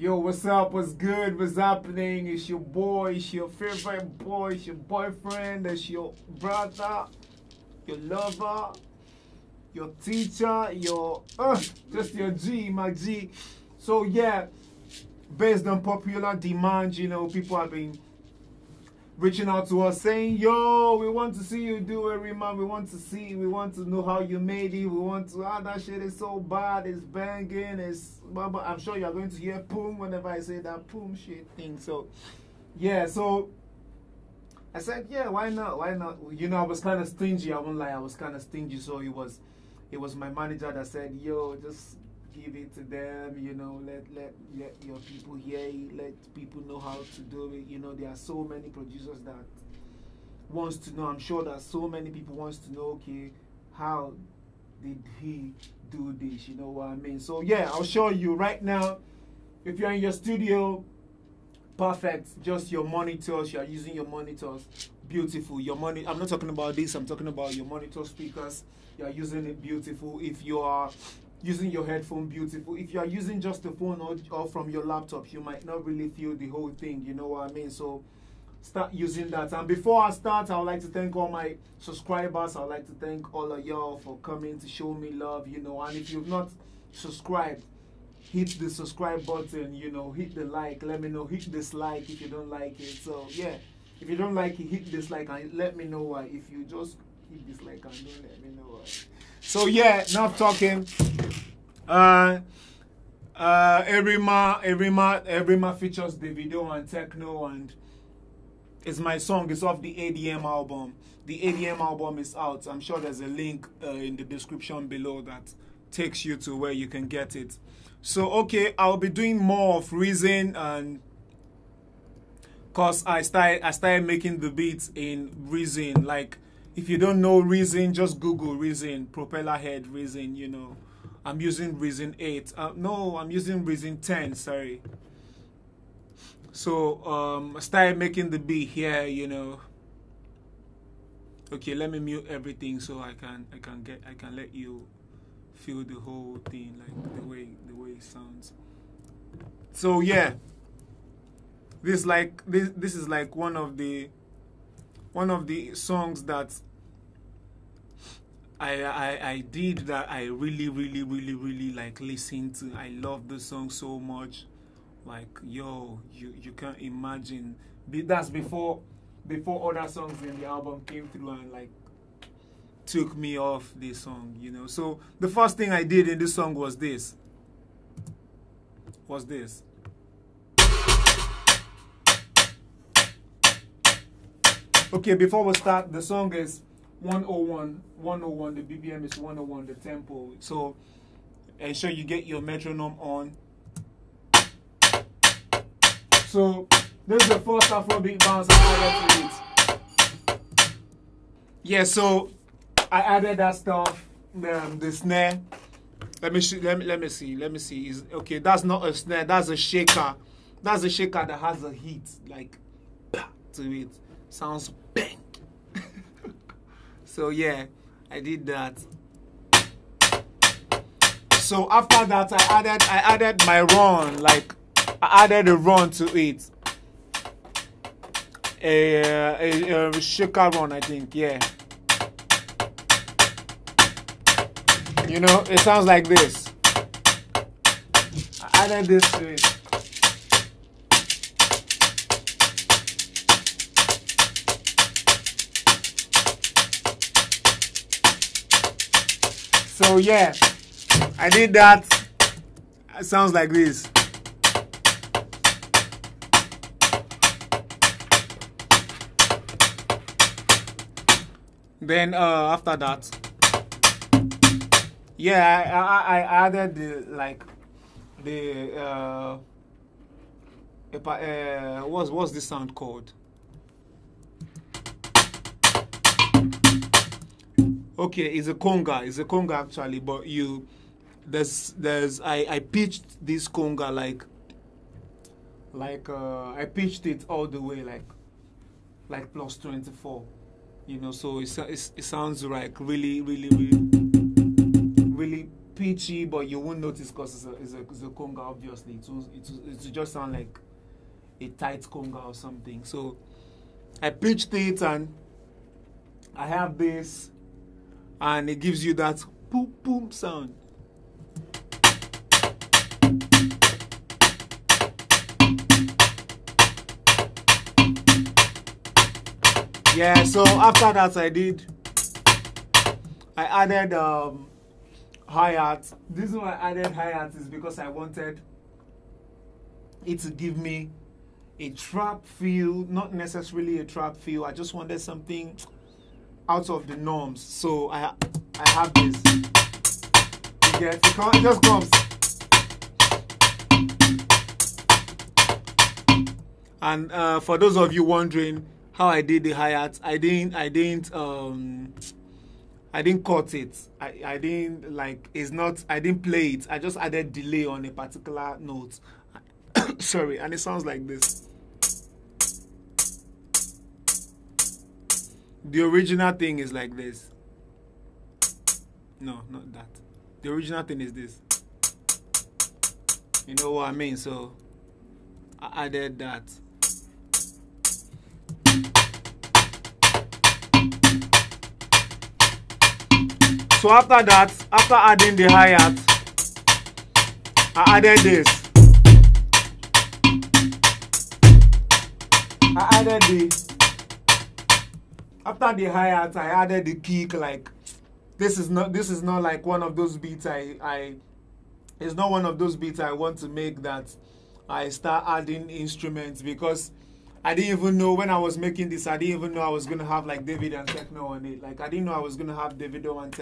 Yo, what's up? What's good? What's happening? It's your boy. It's your favorite boy. It's your boyfriend. It's your brother. Your lover. Your teacher. Your just your G, my G. So yeah, based on popular demand, you know, people have been reaching out to us saying, yo, we want to see you do Erima. We want to know how you made it. We want to, that shit is so bad. It's banging. I'm sure you're going to hear boom whenever I say that boom shit thing. So, yeah, so I said, yeah, why not? Why not? You know, I was kind of stingy. I won't lie. I was kind of stingy. So it was my manager that said, yo, just give it to them, you know, let your people hear it, let people know how to do it. You know, there are so many producers that wants to know. I'm sure that so many people wants to know, okay, how did he do this? You know what I mean? So yeah, I'll show you right now. If you're in your studio, perfect. Just your monitors, you are using your monitors, beautiful. Your money, I'm not talking about this, I'm talking about your monitor speakers. You are using it beautiful. If you are using your headphone, beautiful. If you are using just the phone or from your laptop, you might not really feel the whole thing, you know what I mean? So start using that. And before I start, I would like to thank all my subscribers. I would like to thank all of y'all for coming to show me love, you know. And if you've not subscribed, hit the subscribe button, you know, hit the like, let me know, hit dislike if you don't like it. So yeah, if you don't like it, hit dislike and let me know why. If you just hit dislike and don't let me know why. So yeah, enough talking. Erima features Davido and Tekno, and it's my song. It's off the ADM album. The ADM album is out. I'm sure there's a link in the description below that takes you to where you can get it. So okay, I'll be doing more of Reason, and cause I started making the beats in Reason. Like, if you don't know Reason, just Google Reason, propeller head Reason, you know. I'm using Reason 8. No, I'm using Reason 10, sorry. So, I started making the beat here, you know. Okay, let me mute everything so I can let you feel the whole thing, like the way it sounds. So yeah. This is like one of the songs that I did that I really like listened to. I love the song so much. Like, yo, you can't imagine. That's before other songs in the album came through and like took me off this song, you know. So the first thing I did in this song was this. Okay, before we start, the song is 101, the BPM is 101, the tempo. So ensure you get your metronome on. So this is the first Afrobeat bounce I added to it. Yeah, so I added that stuff, the snare. Let me see. Okay, that's not a snare, that's a shaker. That's a shaker that has a heat, like to it. Sounds bang. So yeah, I did that. So after that, I added my run, like I added a run to it. A shaker run, I think, yeah. You know, it sounds like this. I added this to it. So yeah, I did that. It sounds like this. Then after that, yeah, I added what's this sound called? Okay, it's a conga. It's a conga actually, but I pitched this conga I pitched it all the way like plus 24, you know. So it sounds like really pitchy, but you won't notice because it's a conga. Obviously, it will just sound like a tight conga or something. So I pitched it, and I have this, and it gives you that boom boom sound. Yeah, so after that I added hi-hat. The reason why I added hi-hat is because I wanted it to give me a trap feel, not necessarily a trap feel. I just wanted something out of the norms. So I have this. You get it? It just comes. And for those of you wondering how I did the hi-hat, I didn't cut it. I didn't like, it's not, I didn't play it. I just added delay on a particular note. Sorry, and it sounds like this. The original thing is like this. No, not that. The original thing is this. You know what I mean? So I added that. So after that, after adding the hi-hat, I added this. After the hi-hat, I added the kick. Like, this is not like one of those beats it's not one of those beats I want to make that I start adding instruments, because I didn't even know when I was making this. I didn't even know I was gonna have like Davido and Tekno on it. Like, I didn't know I was gonna have Davido and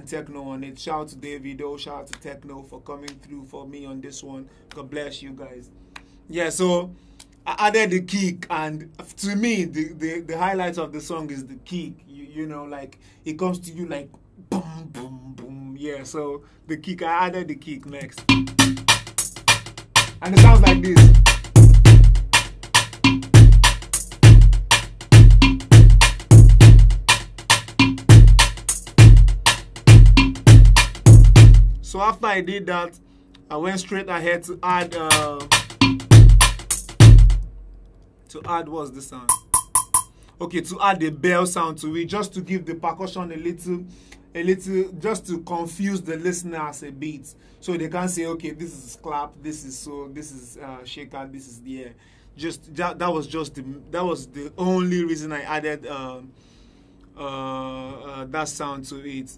Tekno on it. Shout out to Davido, shout out to Tekno for coming through for me on this one. God bless you guys. Yeah, so I added the kick, and to me, the highlight of the song is the kick. You know, like, it comes to you like boom, boom, boom. Yeah, so the kick, I added the kick next, and it sounds like this. So after I did that, I went straight ahead to add what's the sound? Okay, to add the bell sound to it, just to give the percussion a little, just to confuse the listeners a bit, so they can say, okay, this is clap, this is shaker, this is the air. Just that was the only reason I added that sound to it,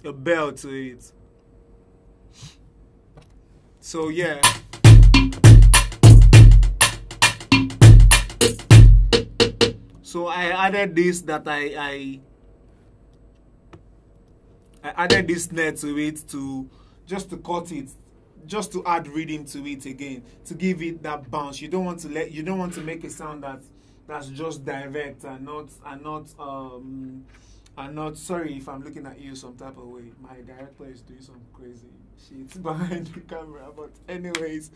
a bell to it. So yeah. So I added this, that I added this snare to it, to just to cut it, just to add rhythm to it again, to give it that bounce. You don't want to make a sound that's just direct and not sorry if I'm looking at you some type of way. My director is doing some crazy shit behind the camera, but anyways,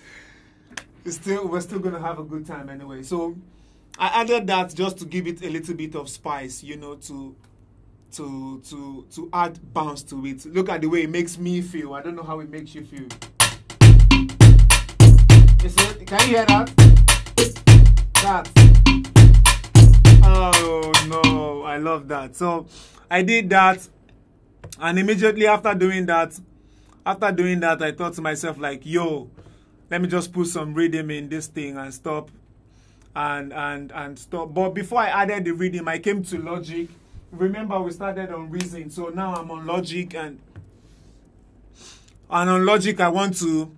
we're still gonna have a good time anyway. So I added that just to give it a little bit of spice, you know, to add bounce to it. Look at the way it makes me feel. I don't know how it makes you feel. Can you hear that? Oh no, I love that. So I did that, and immediately after doing that, I thought to myself like, yo, let me just put some rhythm in this thing and stop. And stop. But before I added the rhythm, I came to Logic. Remember, we started on Reason, so now I'm on Logic, and on Logic I want to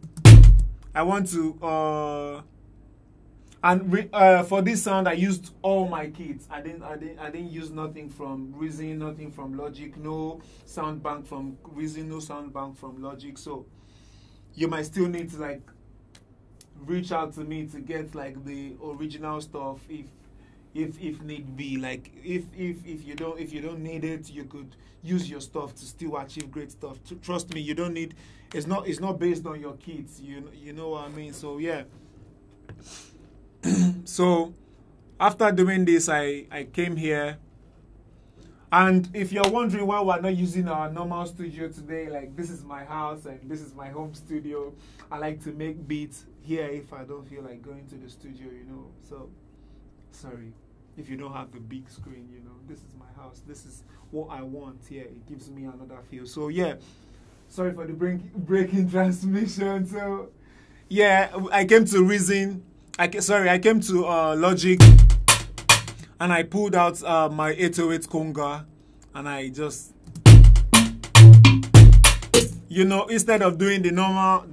for this sound I used all my kits. I didn't use nothing from Reason, nothing from Logic, no sound bank from Reason, no sound bank from Logic. So you might still need to like reach out to me to get like the original stuff if need be. Like if you don't need it, you could use your stuff to still achieve great stuff. Trust me, you don't need, it's not based on your kits, you know what I mean. So yeah. So after doing this, I came here And if you're wondering why we're not using our normal studio today, like this is my house and this is my home studio. I like to make beats here if I don't feel like going to the studio, you know. So, sorry if you don't have the big screen, you know. This is my house. This is what I want here. It gives me another feel. So, yeah. Sorry for the breaking transmission. So, yeah, I came to Reason. I came to Logic. And I pulled out my 808 conga, and I just, you know, instead of doing the normal,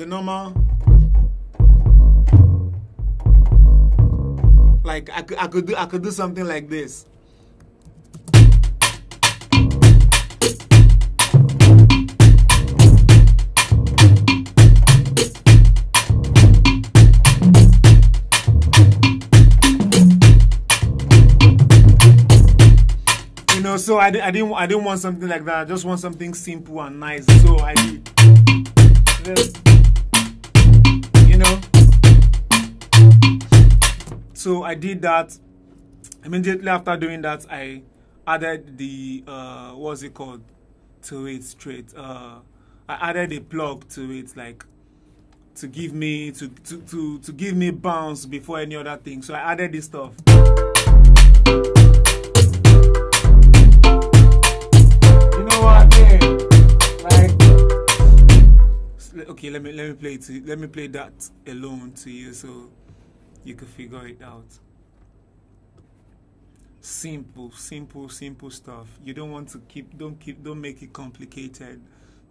like I could do something like this. So I didn't want something like that. I just want something simple and nice. So I did this, you know. So I did that. Immediately after doing that, I added the what's it called to it straight. I added a plug to it, like to give me bounce before any other thing. So I added this stuff. Okay, let me play that alone to you so you can figure it out. Simple stuff. You don't want to don't make it complicated.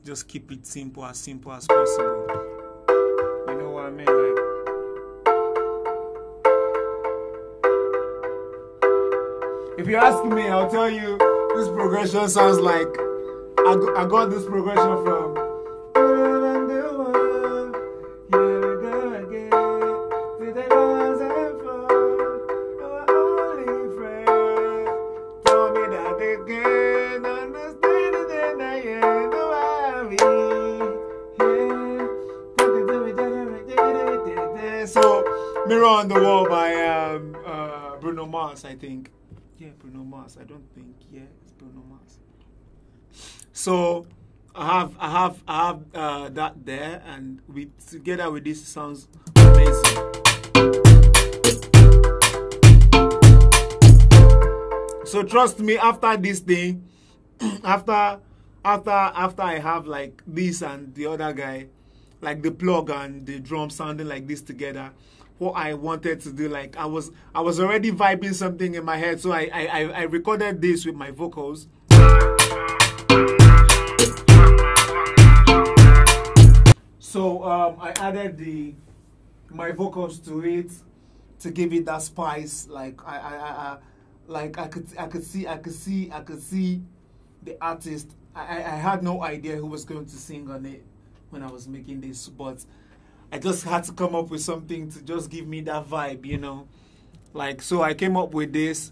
Just keep it simple as possible. You know what I mean? Like, if you ask me, I'll tell you this progression sounds like I got this progression from Mirror on the Wall by Bruno Mars, I think. Yeah, Bruno Mars. I don't think. Yeah, it's Bruno Mars. So I have that there, and together with this, it sounds amazing. So trust me, after this thing, after I have like this and the other guy, like the plug and the drum sounding like this together, what I wanted to do, like I was already vibing something in my head, so I recorded this with my vocals. So I added my vocals to it to give it that spice. Like I could see the artist. I had no idea who was going to sing on it when I was making this, but I just had to come up with something to just give me that vibe, you know. Like, so I came up with this.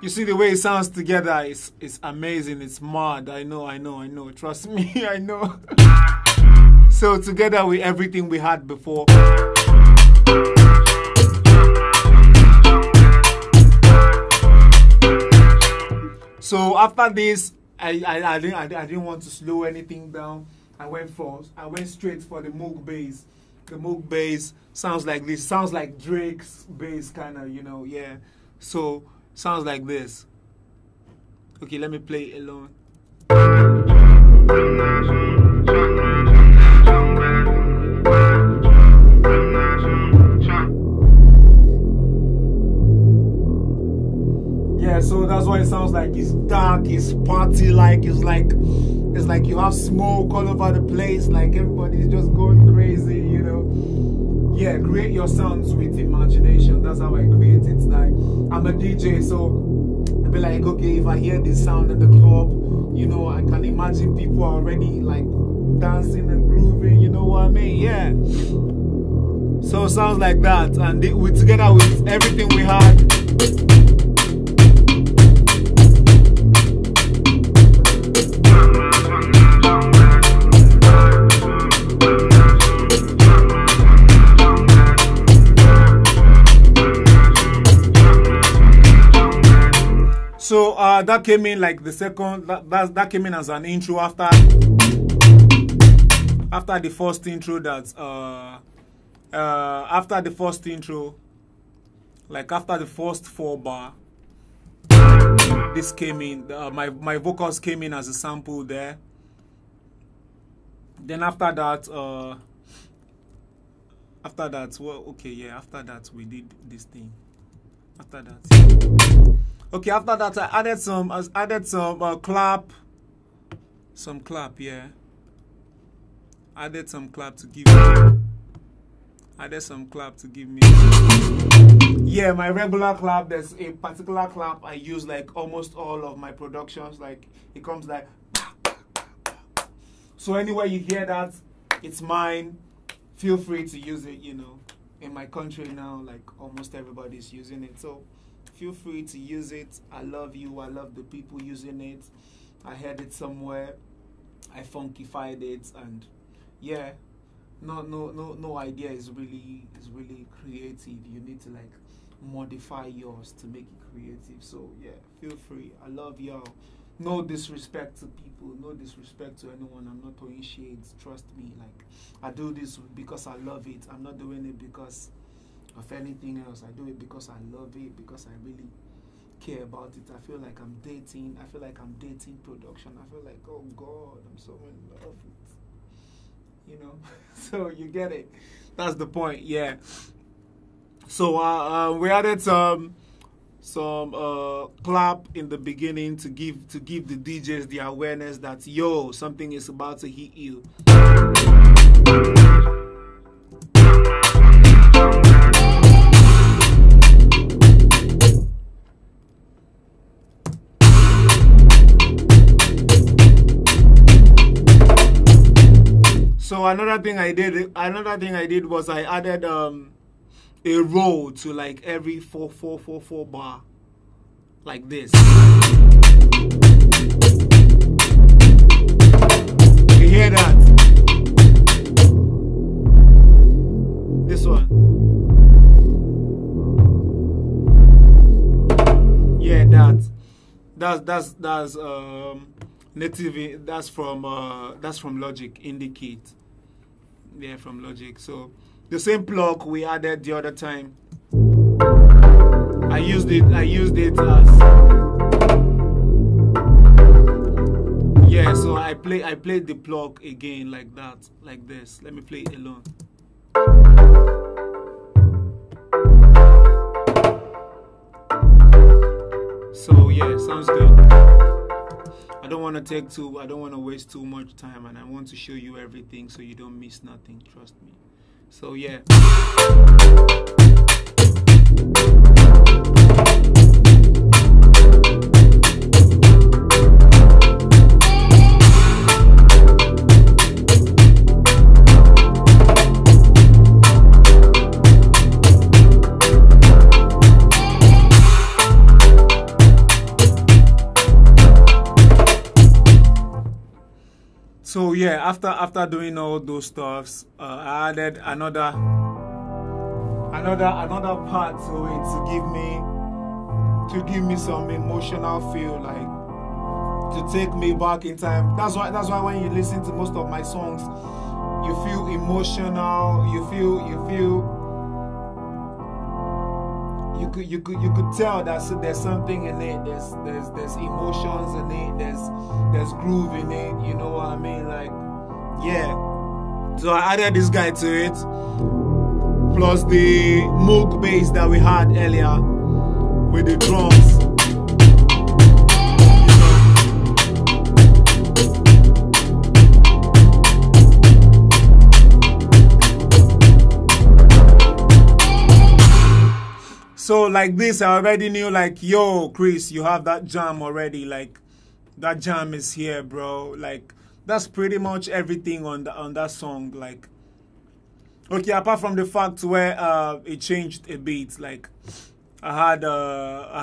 You see the way it sounds together, it's amazing, it's mad. I know, trust me, I know. So together with everything we had before. So after this, I didn't want to slow anything down. I went straight for the Moog bass. The Moog bass sounds like this. Sounds like Drake's bass, kind of, you know. Yeah. So sounds like this. Okay, let me play it alone. Yeah, so that's why it sounds like. It's dark, it's party-like, it's like you have smoke all over the place, like everybody's just going crazy, you know. Yeah, create your sounds with imagination. That's how I create it. Like, I'm a DJ, so I'll be like, okay, if I hear this sound in the club, you know, I can imagine people are already like dancing and grooving, you know what I mean? Yeah. So it sounds like that, and together with everything we had. So that came in like the second. That came in as an intro after the first intro. After the first intro, like after the first 4 bar, this came in. My vocals came in as a sample there. Then after that, well, okay, yeah. After that, we did this thing. After that, okay. After that, I added some clap, yeah. Added some clap to give me. Yeah, my regular clap. There's a particular clap I use like almost all of my productions. Like it comes like. So anywhere you hear that, it's mine. Feel free to use it. You know, in my country now, like almost everybody's using it. So feel free to use it. I love you. I love the people using it. I heard it somewhere. I funkified it, and yeah. No idea is really creative. You need to like modify yours to make it creative. So yeah, feel free. I love y'all. No disrespect to people, no disrespect to anyone. I'm not throwing shades, trust me. Like I do this because I love it. I'm not doing it because of anything else. I do it because I love it, because I really care about it. I feel like I'm dating. I feel like I'm dating production. I feel like, oh God, I'm so in love with, you know. So you get it. That's the point. Yeah. So we added some clap in the beginning to give the DJs the awareness that yo, something is about to hit you. So another thing I did was I added a roll to like every 4/4/4/4 bar, like this. You hear that? This one. Yeah, that's native. That's from Logic. Indicate. Yeah, from Logic. So the same plug we added the other time. I used it as, yeah. So I played the plug again like that, like this. Let me play it alone. So yeah, sounds good. I don't want to waste too much time, and I want to show you everything so you don't miss nothing. Trust me. So yeah. So yeah, after doing all those stuffs, I added another part to it to give me some emotional feel, like to take me back in time. That's why when you listen to most of my songs, you feel emotional. You could tell that there's something in it. There's emotions in it. There's groove in it. You know what I mean? Like, yeah. So I added this guy to it, plus the Moog bass that we had earlier with the drums. So like this, I already knew, like, yo, Chris, you have that jam already. Like, that jam is here, bro. Like, that's pretty much everything on that song. Like, okay, apart from the fact where it changed a bit. Like, I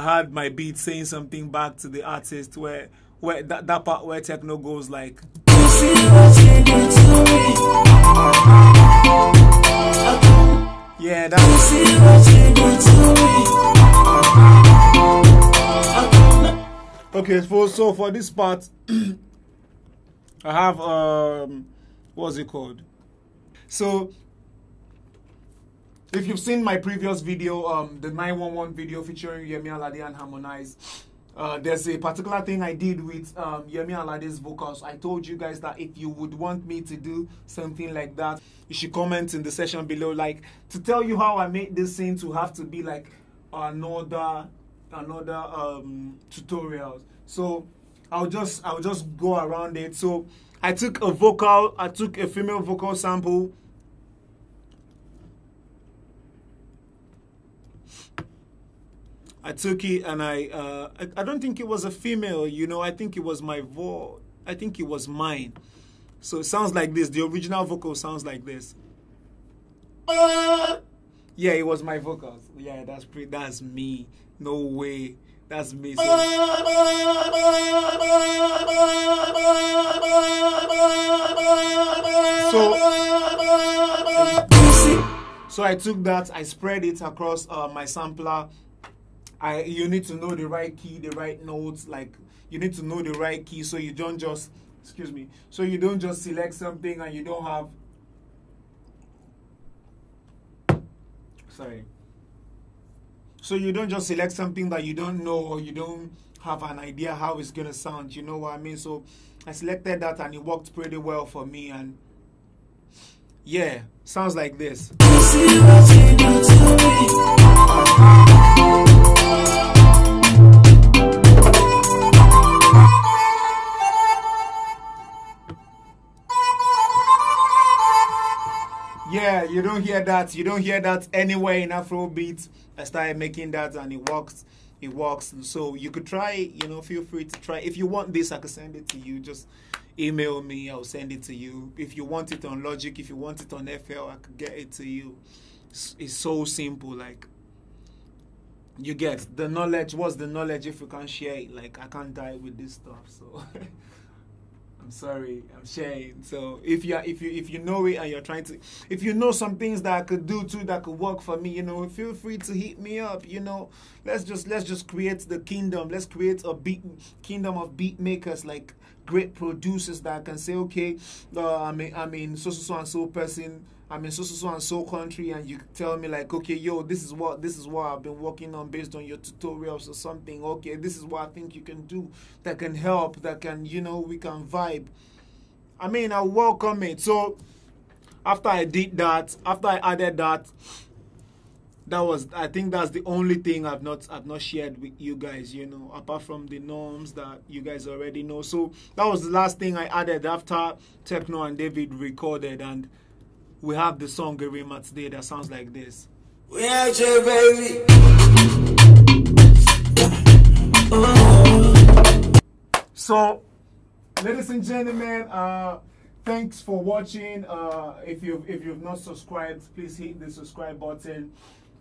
had my beat saying something back to the artist, where that part where Tekno goes like, yeah, Okay, so for this part, I have what's it called? So if you've seen my previous video, the 911 video featuring Yemi Alade and Harmonize, there's a particular thing I did with Yemi Alade's vocals. I told you guys that if you would want me to do something like that, you should comment in the section below. Like, to tell you how I made this scene to have to be like another tutorial. So I'll just go around it. So I took a female vocal sample. I took it and I don't think it was a female, you know. I think it was my voice. I think it was mine. So it sounds like this. The original vocal sounds like this. Yeah, it was my vocals. Yeah, that's me. No way. That's me. So I took that, I spread it across my sampler. You need to know the right key, the right notes. Like, you need to know the right key, so you don't just, so you don't just select something and you don't have, so you don't just select something that you don't know or you don't have an idea how it's gonna sound, you know what I mean? So I selected that and it worked pretty well for me, and yeah, sounds like this. Yeah, you don't hear that. You don't hear that anywhere in Afrobeat. I started making that and it works. It works. So you could try it, you know, feel free to try. If you want this, I could send it to you. Just email me, I'll send it to you. If you want it on Logic, if you want it on FL, I could get it to you. It's so simple. Like, you get the knowledge. What's the knowledge if you can't share it? Like, I can't die with this stuff, so I'm sorry, I'm sharing. So if you know it and you're trying to, if you know some things that I could do too that could work for me, you know, feel free to hit me up. You know, let's just create the kingdom. Let's create a kingdom of beat makers, like great producers that can say, okay, I'm in so and so person, I'm in so and so country, and you tell me like, okay, yo, this is what I've been working on based on your tutorials or something. Okay, this is what I think you can do that can help, that can, you know, we can vibe. I mean, I welcome it. So after I did that, after I added that, I think that's the only thing I've not shared with you guys, you know, apart from the norms that you guys already know. So that was the last thing I added after Tekno and David recorded, and we have the song Erima today that sounds like this. We out here, baby. So, ladies and gentlemen, thanks for watching. If you've not subscribed, please hit the subscribe button.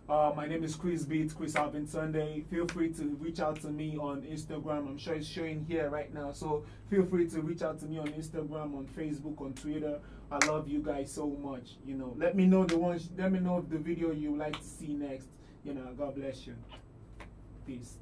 My name is Krizbeatz, Chris Alvin Sunday. Feel free to reach out to me on Instagram. I'm sure it's showing here right now. So feel free to reach out to me on Instagram, on Facebook, on Twitter. I love you guys so much. You know, let me know let me know the video you would like to see next. You know, God bless you. Peace.